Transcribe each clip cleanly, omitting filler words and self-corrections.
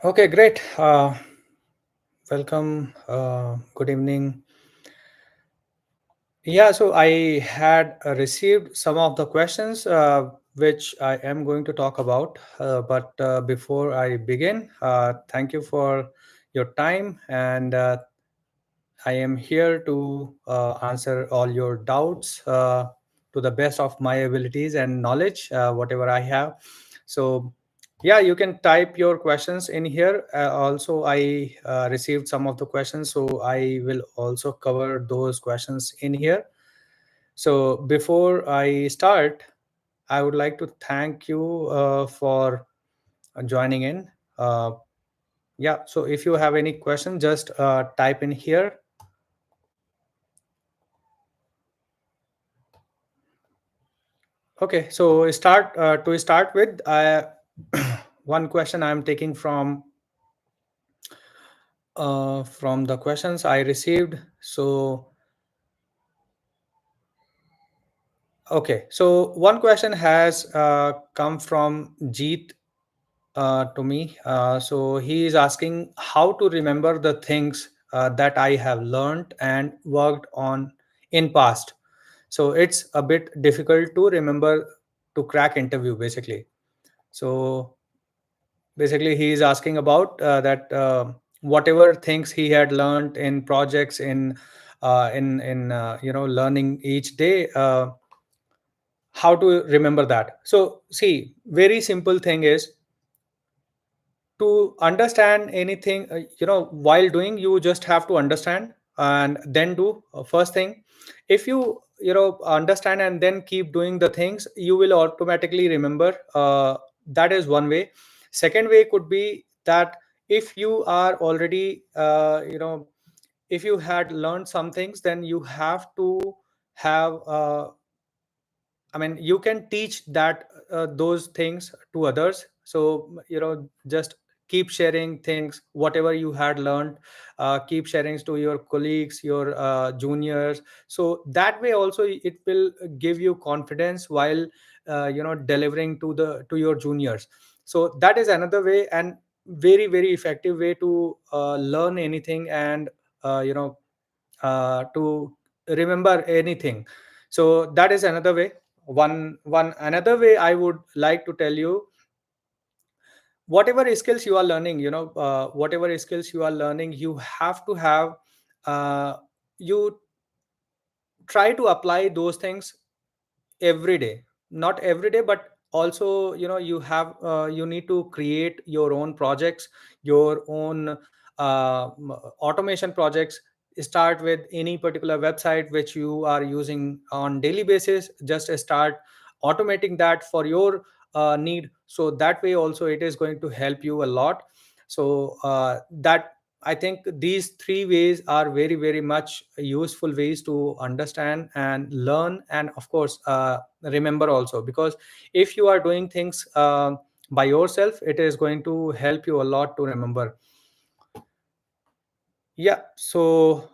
Okay, great. Welcome. Good evening. Yeah, so I had received some of the questions which I am going to talk about. But before I begin, thank you for your time, and I am here to answer all your doubts to the best of my abilities and knowledge, whatever I have. So, yeah, you can type your questions in here. Also, I received some of the questions, so I will also cover those questions in here. So, before I start, I would like to thank you for joining in. Uh, yeah, so if you have any question, just type in here. Okay, so start with one question I'm taking from the questions I received. So okay, so one question has come from Jeet to me. So he is asking how to remember the things that I have learned and worked on in past. So it's a bit difficult to remember to crack interview basically. So basically he is asking about that whatever things he had learned in projects in learning each day, how to remember that. So see, very simple thing is to understand anything, while doing, you just have to understand and then do. First thing, if you understand and then keep doing the things, you will automatically remember. That is one way. Second way could be that if you are already if you had learned some things, then you have to have I mean, you can teach that those things to others. So just keep sharing things, whatever you had learned. Keep sharing to your colleagues, your juniors. So that way also it will give you confidence while delivering to your juniors. So that is another way, and very effective way to learn anything and to remember anything. So that is another way. One another way I would like to tell you, whatever skills you are learning, whatever skills you are learning, you have to have you try to apply those things every day. Not every day, but also you need to create your own projects, your own automation projects. Start with any particular website which you are using on daily basis. Just start automating that for your need. So that way also it is going to help you a lot. So that I think these three ways are very much useful ways to understand and learn, and of course remember also. Because if you are doing things by yourself, it is going to help you a lot to remember. Yeah, so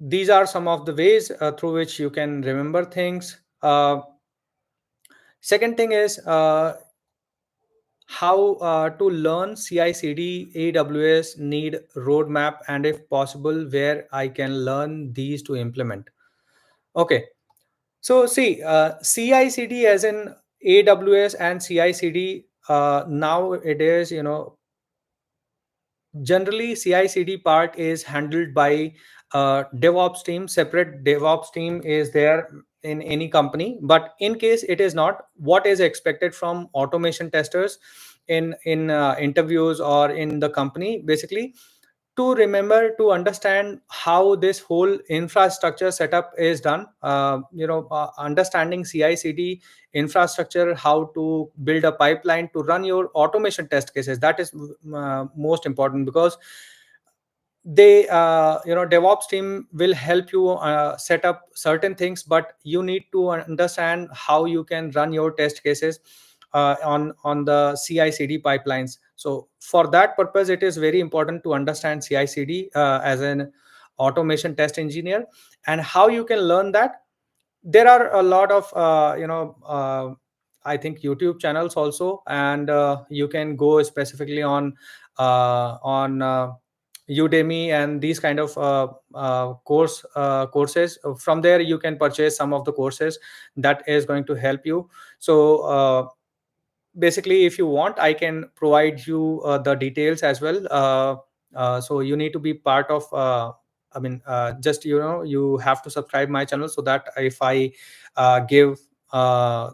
these are some of the ways through which you can remember things. Second thing is how to learn CI/CD. AWS need roadmap, and if possible, where I can learn these to implement. Okay, so see, CI/CD as in AWS and CI/CD. Now it is, generally CI/CD part is handled by DevOps team. Separate DevOps team is there in any company. But in case it is not, what is expected from automation testers in interviews or in the company, basically to remember to understand how this whole infrastructure setup is done. Understanding CI/CD infrastructure, how to build a pipeline to run your automation test cases, that is most important. Because they DevOps team will help you set up certain things, but you need to understand how you can run your test cases on the CI/CD pipelines. So for that purpose, it is very important to understand CI/CD as an automation test engineer. And how you can learn that, there are a lot of I think YouTube channels also, and you can go specifically on on Udemy and these kind of courses. From there you can purchase some of the courses that is going to help you. So basically, if you want, I can provide you the details as well. So you need to be part of just you have to subscribe my channel, so that if I give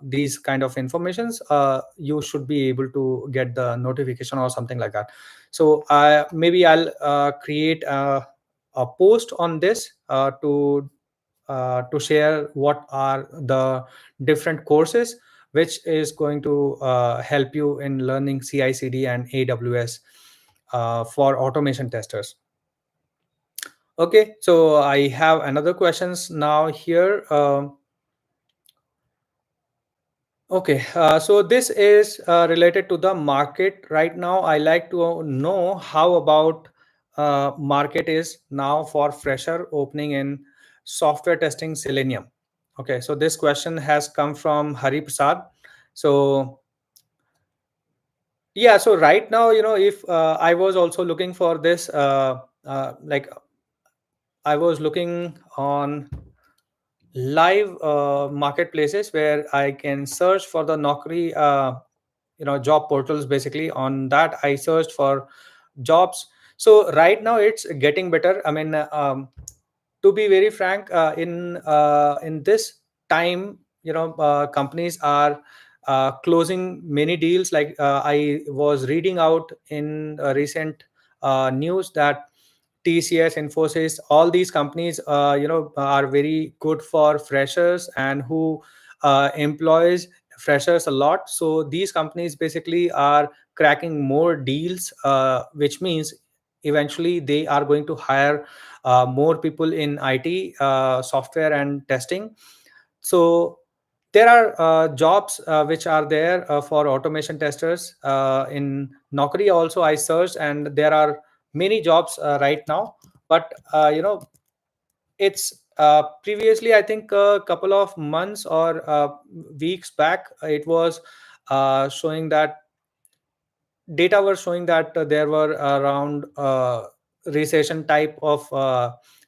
these kind of informations, you should be able to get the notification or something like that. So maybe I'll create a post on this to share what are the different courses which is going to help you in learning CI/CD and AWS for automation testers. Okay, so I have another questions now here. Okay, so this is related to the market right now. I like to know how about market is now for fresher opening in software testing Selenium. Okay, so this question has come from Hari Prasad. So yeah, so right now, if I was also looking for this, like I was looking on live marketplaces where I can search for the Naukri, job portals. Basically, on that I searched for jobs. So right now it's getting better. I mean, to be very frank, in this time, companies are closing many deals. Like I was reading out in recent news that TCS, Infosys, all these companies, are very good for freshers and who employs freshers a lot. So these companies basically are cracking more deals, which means eventually they are going to hire more people in IT, software, and testing. So there are jobs which are there for automation testers in Naukri. Also, I searched, and there are many jobs right now. But it's previously, I think, a couple of months or weeks back, it was showing that data were showing that there were around recession type of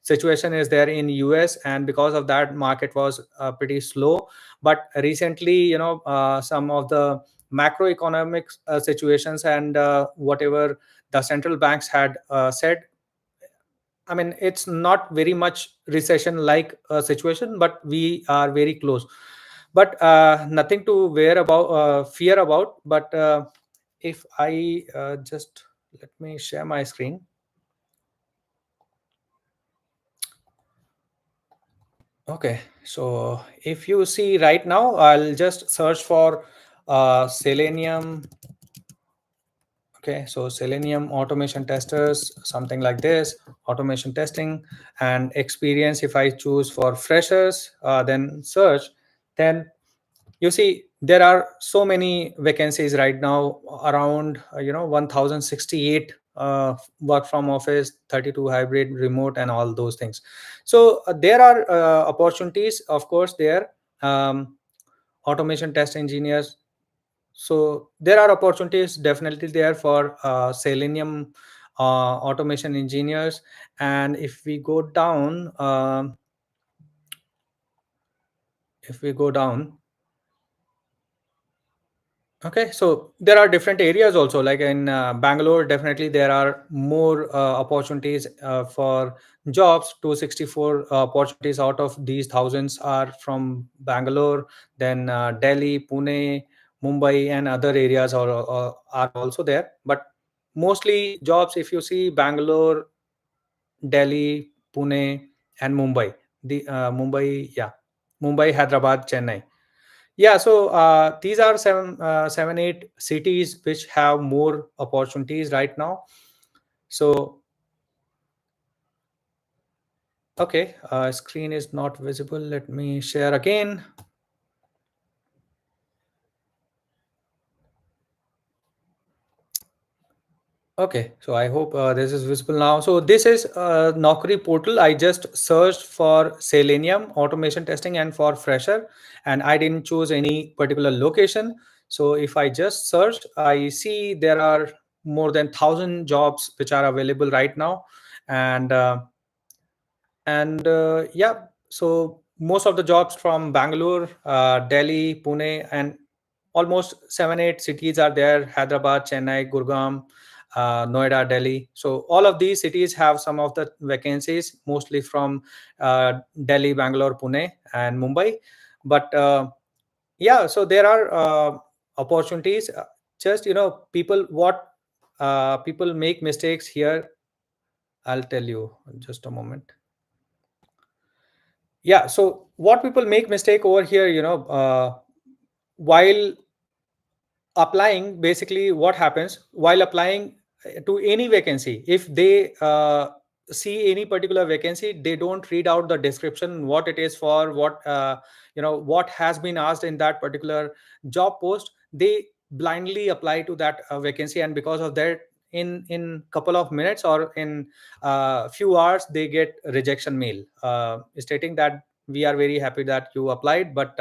situation is there in US, and because of that market was pretty slow. But recently, some of the macroeconomic situations and whatever the central banks had said, I mean, it's not very much recession like situation, but we are very close. But nothing to fear about. But if I just let me share my screen. Okay, so if you see right now, I'll just search for Selenium. Okay, so Selenium automation testers, something like this, automation testing and experience. If I choose for freshers, then search, then you see there are so many vacancies right now, around 1068 work from office, 32 hybrid, remote, and all those things. So there are opportunities, of course, there. Automation test engineers, so there are opportunities definitely there for Selenium automation engineers. And if we go down, okay, so there are different areas also, like in Bangalore, definitely there are more opportunities for jobs. 264 opportunities out of these thousands are from Bangalore. Then Delhi, Pune, Mumbai, and other areas are also there. But mostly jobs, if you see, Bangalore, Delhi, Pune, and Mumbai. The Mumbai, yeah, Mumbai, Hyderabad, Chennai. Yeah, so these are seven, 8 cities which have more opportunities right now. So, okay, screen is not visible. Let me share again. Okay, so I hope this is visible now. So this is Naukri portal. I just searched for Selenium automation testing and for fresher, and I didn't choose any particular location. So if I just searched, I see there are more than 1,000 jobs which are available right now. And uh, and uh, yeah, so most of the jobs from Bangalore, Delhi, Pune, and almost 7 8 cities are there: Hyderabad, Chennai, Gurgaon, Noida, Delhi. So all of these cities have some of the vacancies, mostly from Delhi, Bangalore, Pune, and Mumbai. But yeah, so there are opportunities. Just, people, what people make mistakes here, I'll tell you just a moment. Yeah, so what people make mistake over here, while applying, basically what happens while applying to any vacancy, if they see any particular vacancy, they don't read out the description, what it is for, what has been asked in that particular job post. They blindly apply to that vacancy, and because of that, in couple of minutes or in few hours, they get rejection mail stating that we are very happy that you applied, but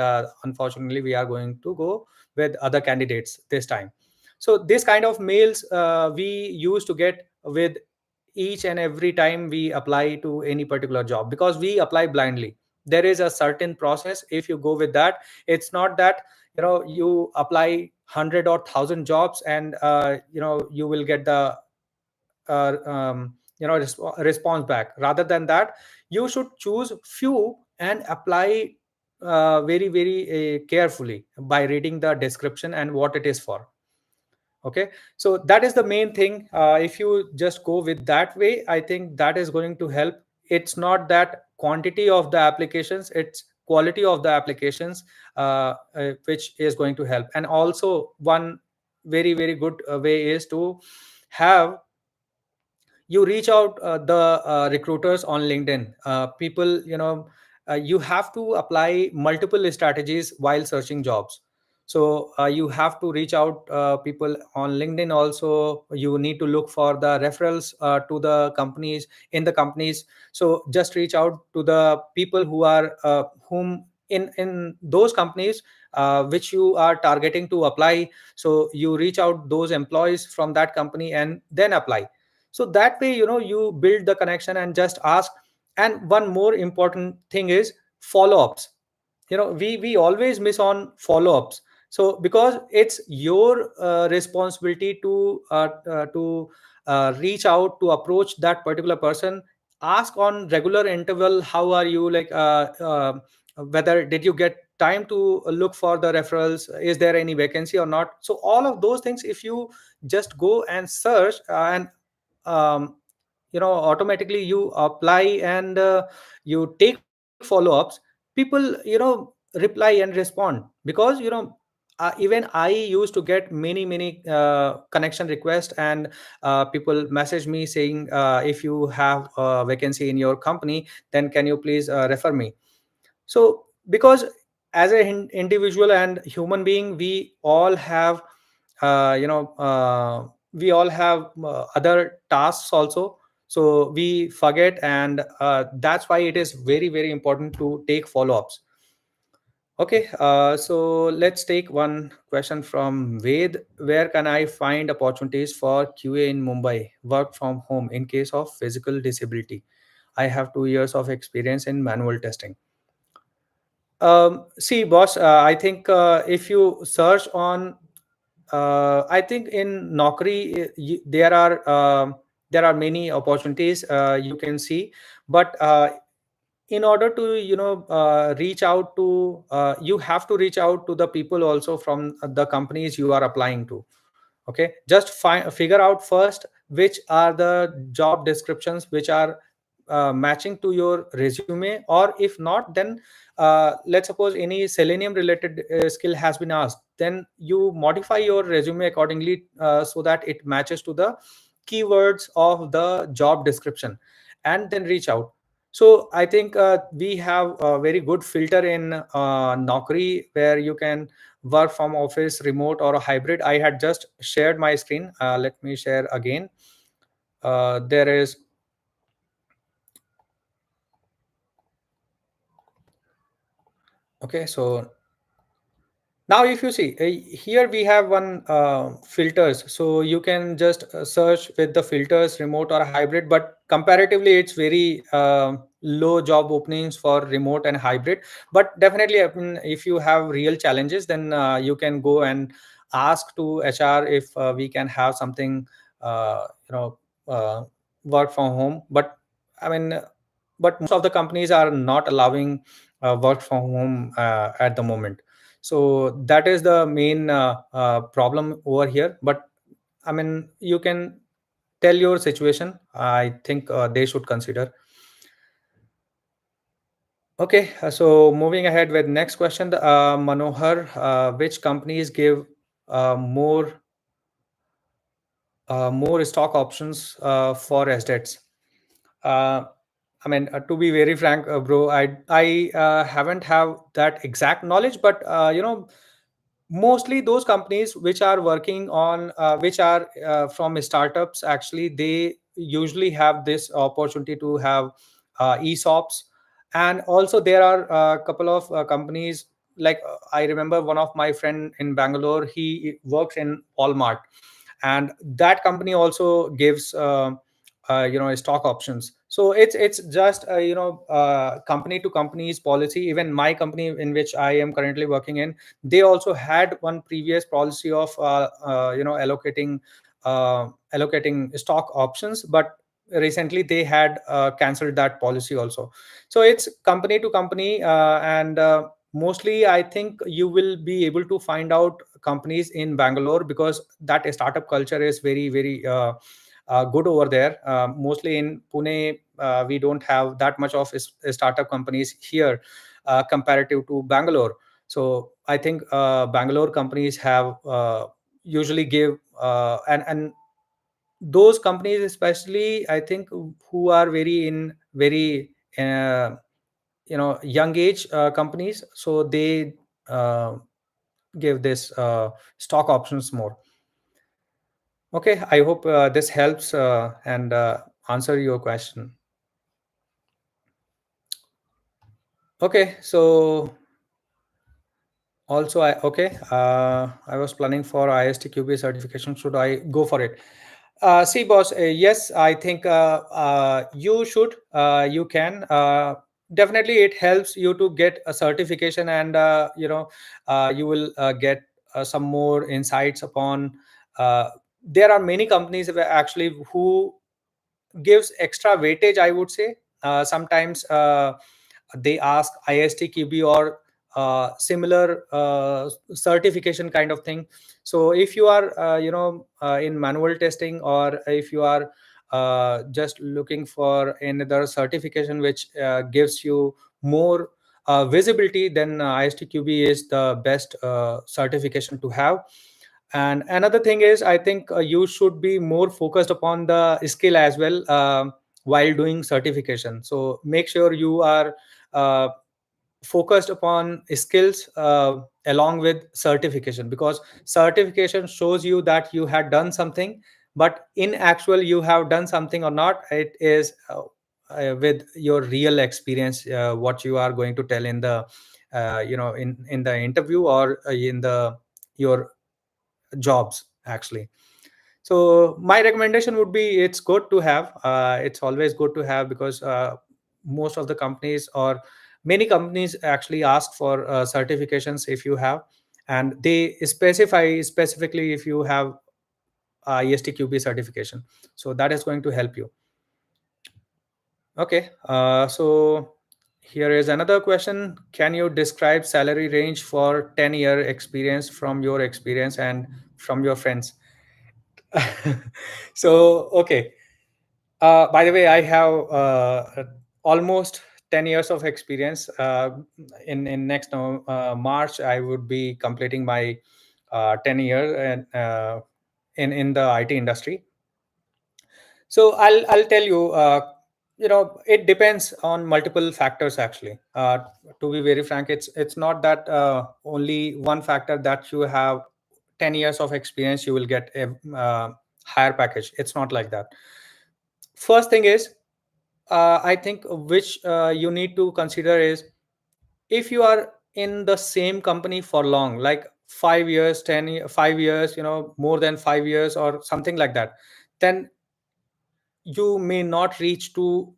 unfortunately we are going to go with other candidates this time. So this kind of mails we used to get with each and every time we apply to any particular job, because we apply blindly. There is a certain process. If you go with that, it's not that you apply 100 or 1,000 jobs and you will get the response back. Rather than that, you should choose few and apply very very carefully by reading the description and what it is for. Okay, so that is the main thing. If you just go with that way, I think that is going to help. It's not that quantity of the applications, it's quality of the applications, which is going to help. And also one very very good way is to have you reach out the recruiters on LinkedIn. People, you have to apply multiple strategies while searching jobs. So you have to reach out people on LinkedIn. Also, you need to look for the referrals to the companies, in the companies. So just reach out to the people who are whom in those companies which you are targeting to apply. So you reach out those employees from that company and then apply. So that way, you build the connection and just ask. And one more important thing is follow-ups. We always miss on follow-ups. So because it's your responsibility to reach out, to approach that particular person, ask on regular interval, how are you, like whether did you get time to look for the referrals, is there any vacancy or not. So all of those things, if you just go and search and um, automatically you apply and you take follow-ups, people reply and respond. Because even I used to get many many connection requests, and people message me saying, if you have a vacancy in your company, then can you please refer me. So because as a individual and human being, we all have other tasks also. So we forget, and that's why it is very very important to take follow-ups. Okay, so let's take one question from Ved. Where can I find opportunities for QA in Mumbai, work from home in case of physical disability? I have 2 years of experience in manual testing. See, boss, I think if you search on, I think in Naukri, there are many opportunities you can see. But in order to reach out to, you have to reach out to the people also from the companies you are applying to. Okay, just figure out first which are the job descriptions which are matching to your resume. Or if not, then let's suppose any selenium related skill has been asked, then you modify your resume accordingly, so that it matches to the keywords of the job description, and then reach out. So I think we have a very good filter in Naukri, where you can work from office, remote, or a hybrid. I had just shared my screen. Let me share again. There is, okay, so Now if you see here we have one filters, so you can just search with the filters remote or hybrid, but comparatively it's very low job openings for remote and hybrid. But definitely, I mean, if you have real challenges, then you can go and ask to HR if we can have something, uh, you know uh, work from home. But I mean, but most of the companies are not allowing work from home at the moment. So that is the main problem over here. But I mean, you can tell your situation. I think they should consider. Okay, so moving ahead with next question, Manohar, which companies give more more stock options for assets? uh, I mean, to be very frank, bro, I haven't have that exact knowledge, but mostly those companies which are working on which are from startups, actually they usually have this opportunity to have ESOPs. And also there are a couple of companies, like I remember one of my friend in Bangalore, he works in Walmart, and that company also gives stock options. So it's just company to company's policy. Even my company in which I am currently working in, they also had one previous policy of allocating stock options, but recently they had cancelled that policy also. So it's company to company, and mostly I think you will be able to find out companies in Bangalore, because that startup culture is very very good over there. Mostly in Pune, we don't have that much of startup companies here comparative to Bangalore. So I think Bangalore companies have usually give and those companies, especially I think, who are very in very young age companies, so they uh, give this stock options more. Okay, I hope this helps and answer your question. Okay, so also I was planning for ISTQB certification. Should I go for it? See, boss, yes, I think you should. You can. Definitely, it helps you to get a certification, and you will get some more insights upon. There are many companies actually who gives extra weightage, I would say. Sometimes they ask ISTQB or similar certification kind of thing. So if you are in manual testing, or if you are just looking for another certification which gives you more visibility, then ISTQB is the best certification to have. And another thing is, I think you should be more focused upon the skill as well while doing certification. So make sure you are uh, focused upon skills along with certification, because certification shows you that you had done something, but in actual you have done something or not, it is with your real experience, what you are going to tell in the in the interview, or in the your jobs actually. So my recommendation would be, it's good to have, it's always good to have, because most of the companies, or many companies, actually ask for certifications if you have, and they specify specifically if you have ESTQB certification. So that is going to help you. Okay, so here is another question: can you describe salary range for 10-year experience, from your experience and from your friends? So okay, by the way, I have almost 10 years of experience. In next March, I would be completing my 10 year and in the IT industry. So I'll tell you, it depends on multiple factors actually. To be very frank, it's not that only one factor that you have 10 years of experience you will get a higher package. It's not like that. First thing is, I think which you need to consider is, if you are in the same company for long, like 5 years, 5 years, more than 5 years or something like that, then you may not reach to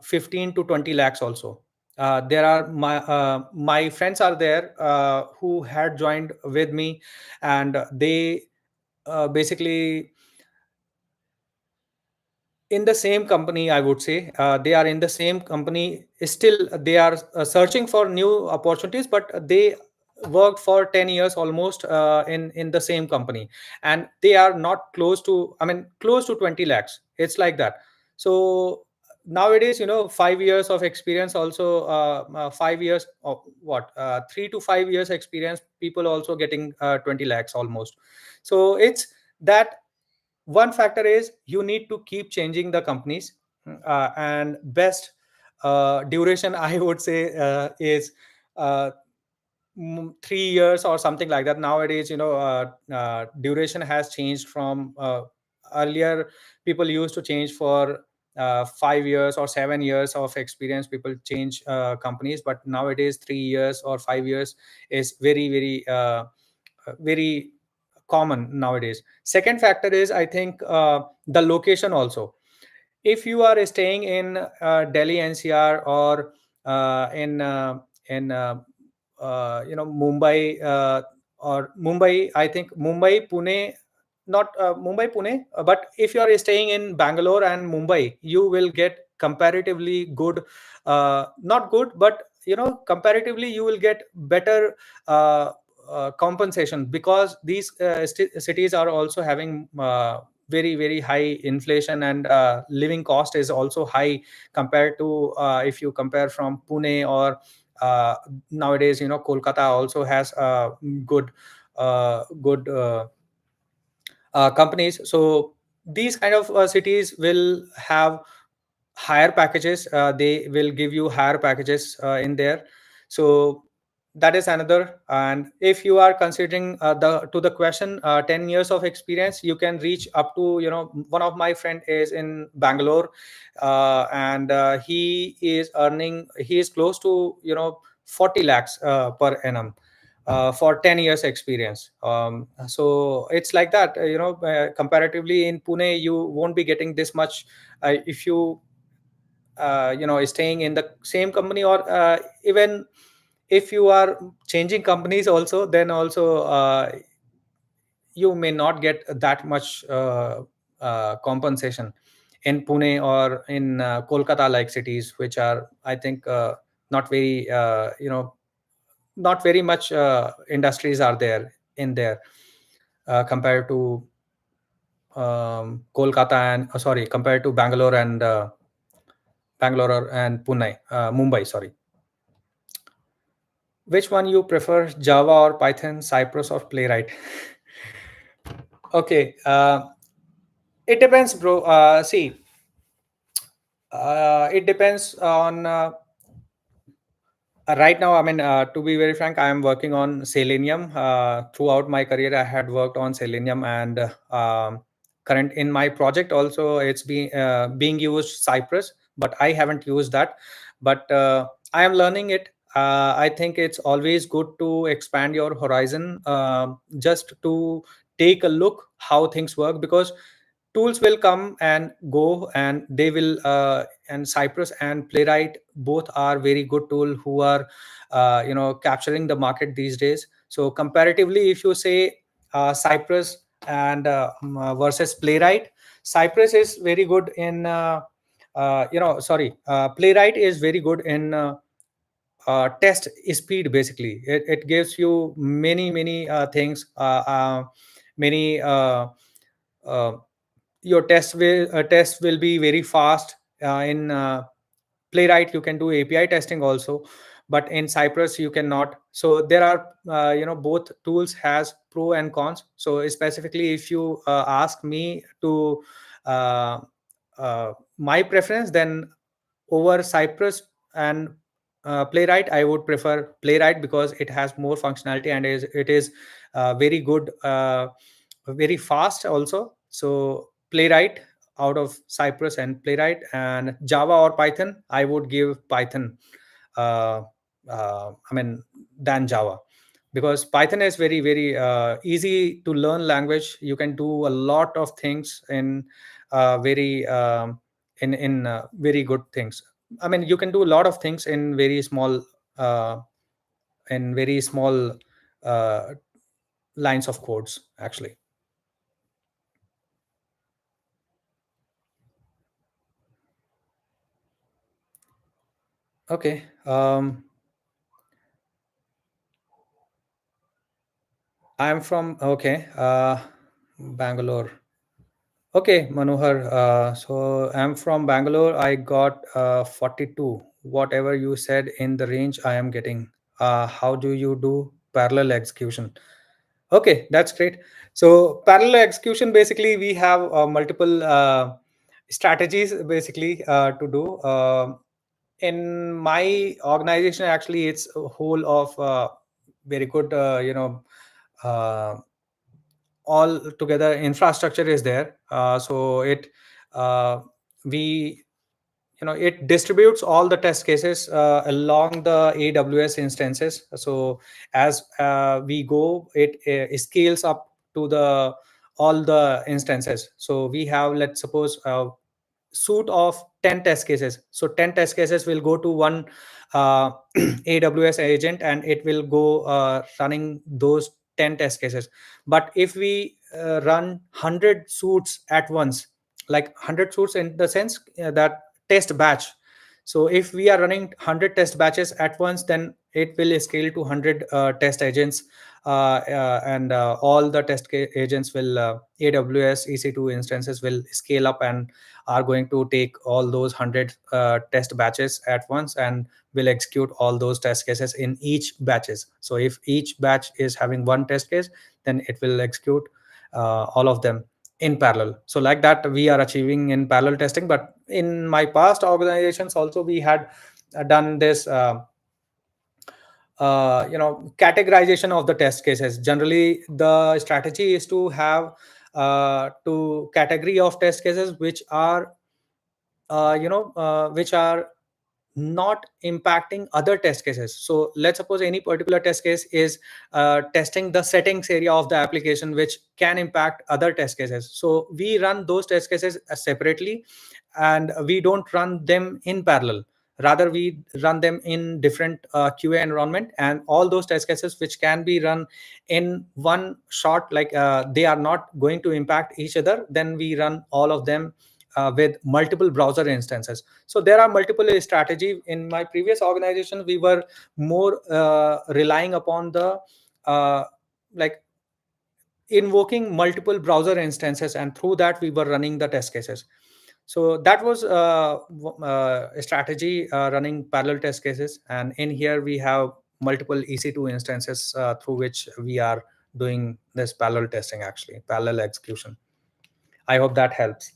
15 to 20 lakhs also. There are my friends are there who had joined with me, and they basically in the same company, I would say. They are in the same company still. They are searching for new opportunities, but they worked for 10 years almost in the same company, and they are not close to, I mean, close to 20 lakhs. It's like that. So nowadays, 5 years of experience also, 5 years of what, 3 to 5 years experience, people also getting 20 lakhs almost. So it's that. One factor is you need to keep changing the companies, and best duration I would say is uh, 3 years or something like that. Nowadays, duration has changed from earlier. People used to change for 5 years or 7 years of experience. People change companies, but nowadays 3 years or 5 years is very, very, very common nowadays. Second factor is, I think, the location also. If you are staying in Delhi NCR, or in Mumbai, or Mumbai, I think Mumbai, Pune, not Mumbai, Pune, but if you are staying in Bangalore and Mumbai, you will get comparatively good, not good, but comparatively you will get better uh, compensation, because these cities are also having very, very high inflation, and living cost is also high compared to, if you compare from Pune, or uh, nowadays, Kolkata also has good good companies. So these kind of cities will have higher packages. They will give you higher packages in there. So that is another. And if you are considering the question, 10 years of experience, you can reach up to, one of my friend is in Bangalore, and he is close to 40 lakhs per annum, for 10 years experience. So it's like that. Comparatively in Pune, you won't be getting this much if you staying in the same company, or even if you are changing companies also, then also you may not get that much compensation in Pune or in Kolkata like cities, which are, I think, not very not very much industries are there in there, compared to Kolkata and sorry, compared to Bangalore and Pune, Mumbai, sorry. Which one you prefer, Java or Python, Cypress or Playwright? Okay, it depends, bro. See, it depends on. Right now, I mean, to be very frank, I am working on Selenium. Throughout my career, I had worked on Selenium, and current in my project also, it's being used Cypress, but I haven't used that. But I am learning it. I think it's always good to expand your horizon, just to take a look how things work, because tools will come and go, and they will and Cypress and Playwright both are very good tool who are capturing the market these days. So comparatively, if you say Cypress and versus Playwright, Cypress is very good in sorry, Playwright is very good in test speed. Basically, it gives you many, many things, many your test will be very fast. In Playwright, you can do API testing also, but in Cypress you cannot. So there are, both tools has pro and cons. So specifically, if you ask me to uh, my preference, then over Cypress and Playwright, I would prefer Playwright, because it has more functionality, and it is very good, very fast also. So Playwright out of Cypress and Playwright. And Java or Python, I would give Python, I mean, than Java. because Python is very very easy to learn language. You can do a lot of things in very very good things. I mean, you can do a lot of things uh, in very small uh, lines of codes actually. Okay. I'm from, okay, Bangalore. Okay, Manohar. So I'm from Bangalore. I got 42. Whatever you said in the range, I am getting. How do you do parallel execution? Okay, that's great. So parallel execution, basically, we have multiple strategies basically to do. In my organization, actually, it's a whole of very good, uh, all together infrastructure is there. So uh, we it distributes all the test cases along the AWS instances. So as we go, it scales up to the all the instances. So we have, let's suppose, suite of 10 test cases. So 10 test cases will go to one AWS agent, and it will go running those 10 test cases. But if we run 100 suits at once, like 100 suits in the sense that test batch. So if we are running 100 test batches at once, then it will scale to 100 test agents, and all the agents will AWS EC2 instances will scale up and are going to take all those 100 test batches at once, and will execute all those test cases in each batches. So if each batch is having one test case, then it will execute all of them in parallel. So like that we are achieving in parallel testing. But in my past organizations also, we had done this categorization of the test cases. Generally the strategy is to have to category of test cases which are not impacting other test cases. So let's suppose any particular test case is testing the settings area of the application, which can impact other test cases. So we run those test cases separately, and we don't run them in parallel. Rather, we run them in different QA environment, and all those test cases which can be run in one shot, like they are not going to impact each other, then we run all of them with multiple browser instances. So there are multiple strategy. In my previous organization, we were more relying upon the uh, like invoking multiple browser instances, and through that we were running the test cases. So that was a strategy, running parallel test cases. And in here we have multiple EC2 instances through which we are doing this parallel testing, actually parallel execution. I hope that helps.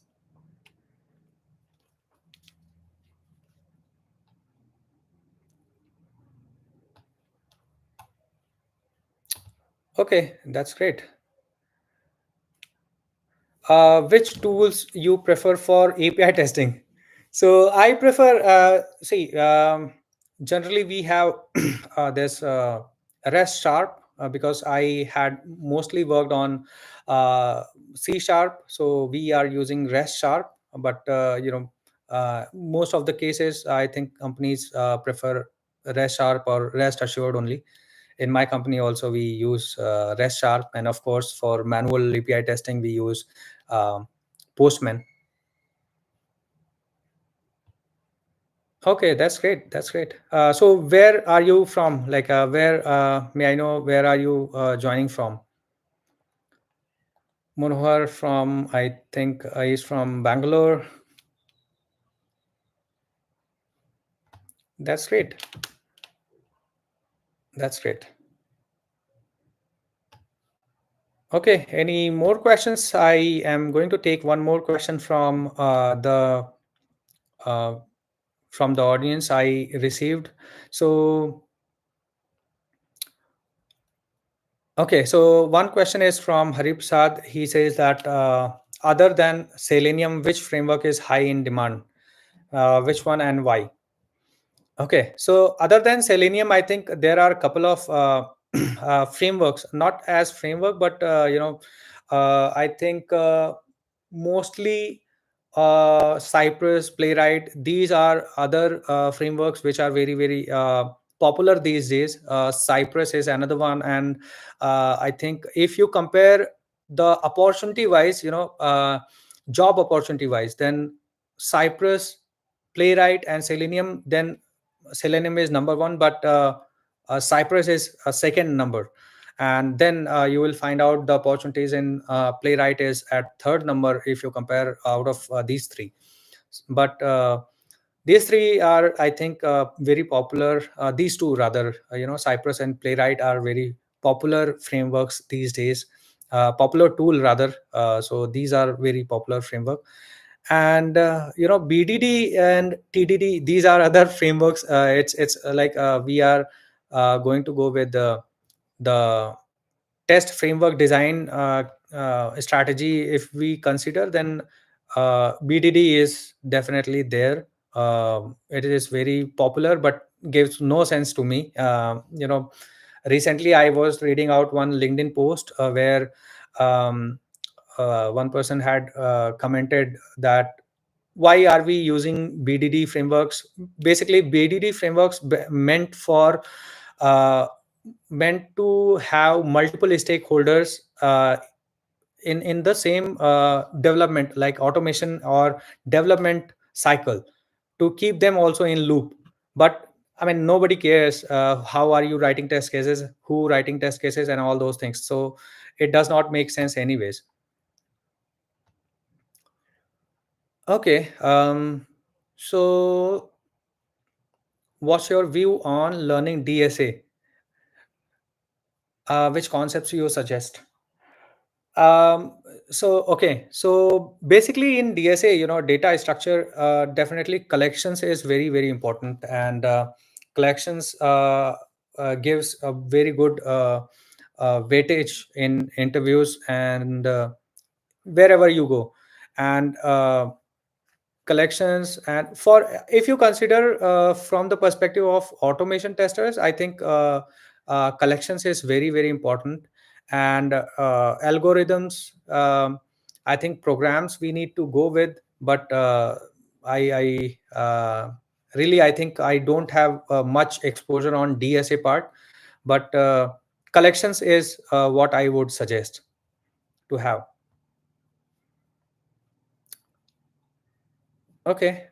Okay, that's great. Which tools you prefer for API testing? So I prefer, generally we have this REST Sharp, because I had mostly worked on C Sharp. So we are using REST Sharp, but most of the cases, I think companies prefer REST Sharp or REST Assured only. In my company also, we use REST Sharp, and of course for manual API testing we use um, Postman. Okay, that's great. That's great. So where are you from? Like, where may I know where are you joining from? Manohar from, I think he's from Bangalore. That's great. That's great. Okay, any more questions? I am going to take one more question uh, from the audience I received. So okay, so one question is from Harip Sad. He says that other than Selenium, which framework is high in demand? Which one and why? Okay, so other than Selenium, I think there are a couple of frameworks, not as framework, but I think mostly Cypress, Playwright. These are other frameworks which are very very popular these days. Cypress is another one, and I think if you compare the opportunity wise, job opportunity wise, then Cypress, Playwright, and Selenium. Then Selenium is number one, but Cypress is a second number, and then you will find out the opportunities in Playwright is at third number if you compare out of these three. But these three are, I think, very popular. These two, rather, Cypress and Playwright are very popular frameworks these days. Popular tool, rather. So these are very popular framework. And BDD and TDD, these are other frameworks. It's like we are going to go with the test framework design strategy. If we consider, then BDD is definitely there. It is very popular, but gives no sense to me. Recently I was reading out one LinkedIn post where um, one person had commented that why are we using BDD frameworks. Basically, BDD frameworks uh, meant to have multiple stakeholders in the same development, like automation or development cycle, to keep them also in loop. But I mean, nobody cares how are you writing test cases, who writing test cases, and all those things. So it does not make sense anyways. Okay. So what's your view on learning DSA? Which concepts you suggest? Um, so basically in DSA, data structure, definitely collections is very, very important. And collections gives a very good weightage in interviews and wherever you go. And collections, and for, if you consider from the perspective of automation testers, I think collections is very very important. And algorithms, I think programs we need to go with. But I really, I think I don't have much exposure on DSA part. But collections is what I would suggest to have. Okay.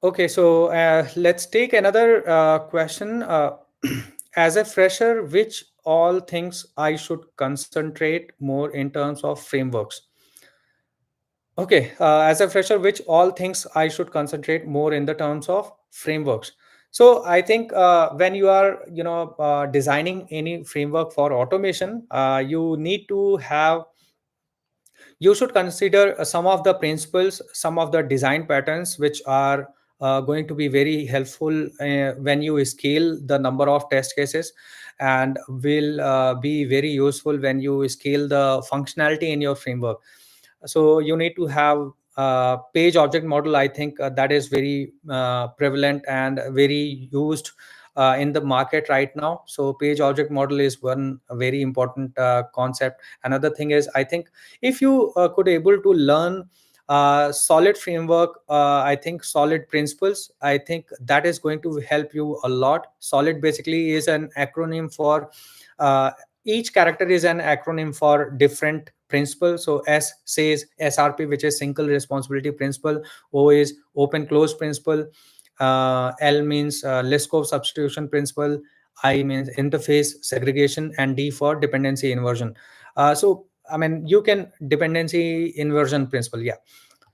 Okay, so let's take another question. As a fresher, which all things I should concentrate more in terms of frameworks? Okay, as a fresher, which all things I should concentrate more in the terms of frameworks? So I think when you are, designing any framework for automation, you need to have, you should consider some of the principles, some of the design patterns, which are going to be very helpful when you scale the number of test cases, and will be very useful when you scale the functionality in your framework. So you need to have page object model. I think that is very prevalent and very used in the market right now. So page object model is one very important concept. Another thing is, I think, if you could able to learn solid framework, I think solid principles, I think that is going to help you a lot. Solid basically is an acronym for each character is an acronym for different principles. So S says SRP, which is single responsibility principle. O is open close principle. L means list scope substitution principle. I means interface segregation, and D for dependency inversion. So I mean, you can dependency inversion principle. Yeah.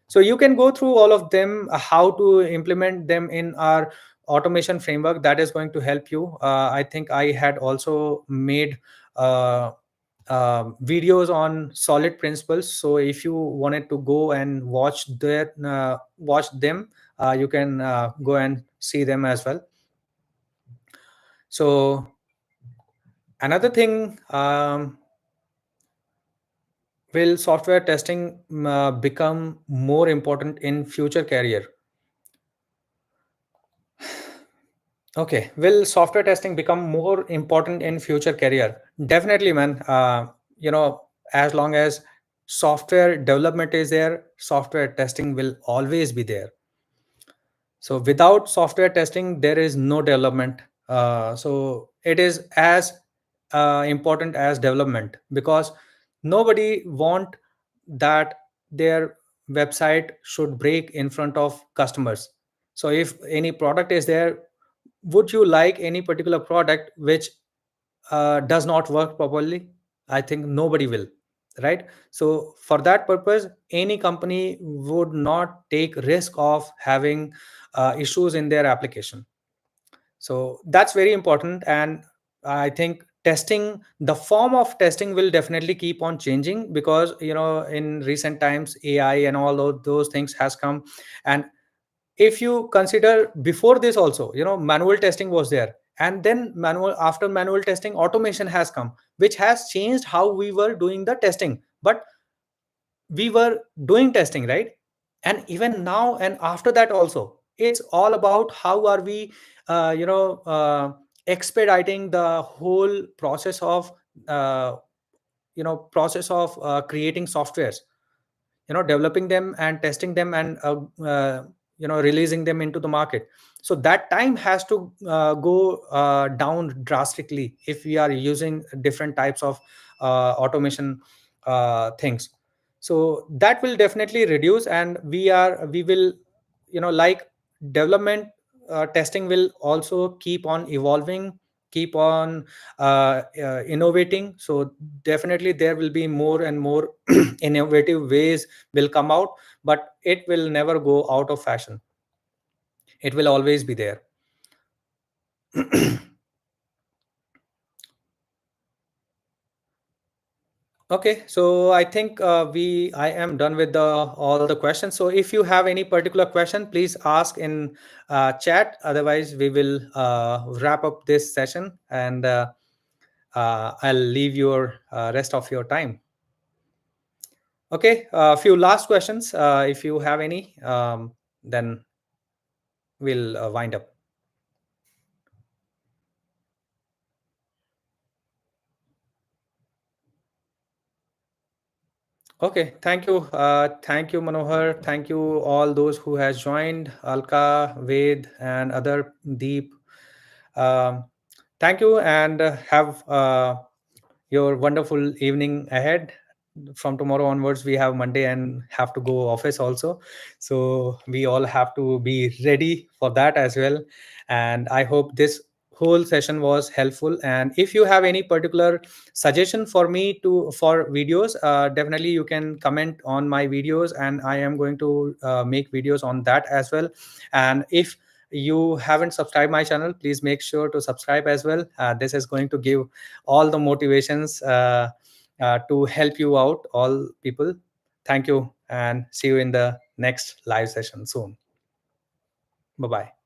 So you can go through all of them, how to implement them in our automation framework. That is going to help you. I think I had also made uh, videos on solid principles. So if you wanted to go and watch them, you can go and see them as well. So another thing, Will software testing become more important in future career? Okay, will software testing become more important in future career? Definitely, man. As long as software development is there, software testing will always be there. So without software testing, there is no development. So it is as important as development, because nobody want that their website should break in front of customers. So if any product is there, would you like any particular product which does not work properly? I think nobody will, right? So for that purpose, any company would not take risk of having issues in their application. So that's very important. And I think testing, the form of testing will definitely keep on changing, because in recent times AI and all those things has come. And if you consider before this also, manual testing was there, and then after manual testing, automation has come, which has changed how we were doing the testing. But we were doing testing, right? And even now and after that also, it's all about how are we expediting the whole process of creating softwares, developing them and testing them, and releasing them into the market. So that time has to go down drastically if we are using different types of automation things. So that will definitely reduce, and we will, like, development, testing will also keep on evolving, keep on innovating. So definitely there will be more and more innovative ways will come out, but it will never go out of fashion. It will always be there. Okay, so I think I am done with the all the questions. So if you have any particular question, please ask in chat. Otherwise, we will wrap up this session, and I'll leave your rest of your time. Okay, a few last questions. If you have any, then we'll wind up. Okay, thank you, Manohar. Thank you all those who has joined, Alka, Ved, and other Deep. Um, Thank you, and have your wonderful evening ahead. From tomorrow onwards, we have Monday and have to go office also, so we all have to be ready for that as well. And I hope this whole session was helpful. And if you have any particular suggestion for me to for videos, definitely you can comment on my videos, and I am going to make videos on that as well. And if you haven't subscribed my channel, please make sure to subscribe as well. This is going to give all the motivations to help you out, all people. Thank you, and see you in the next live session soon. Bye bye.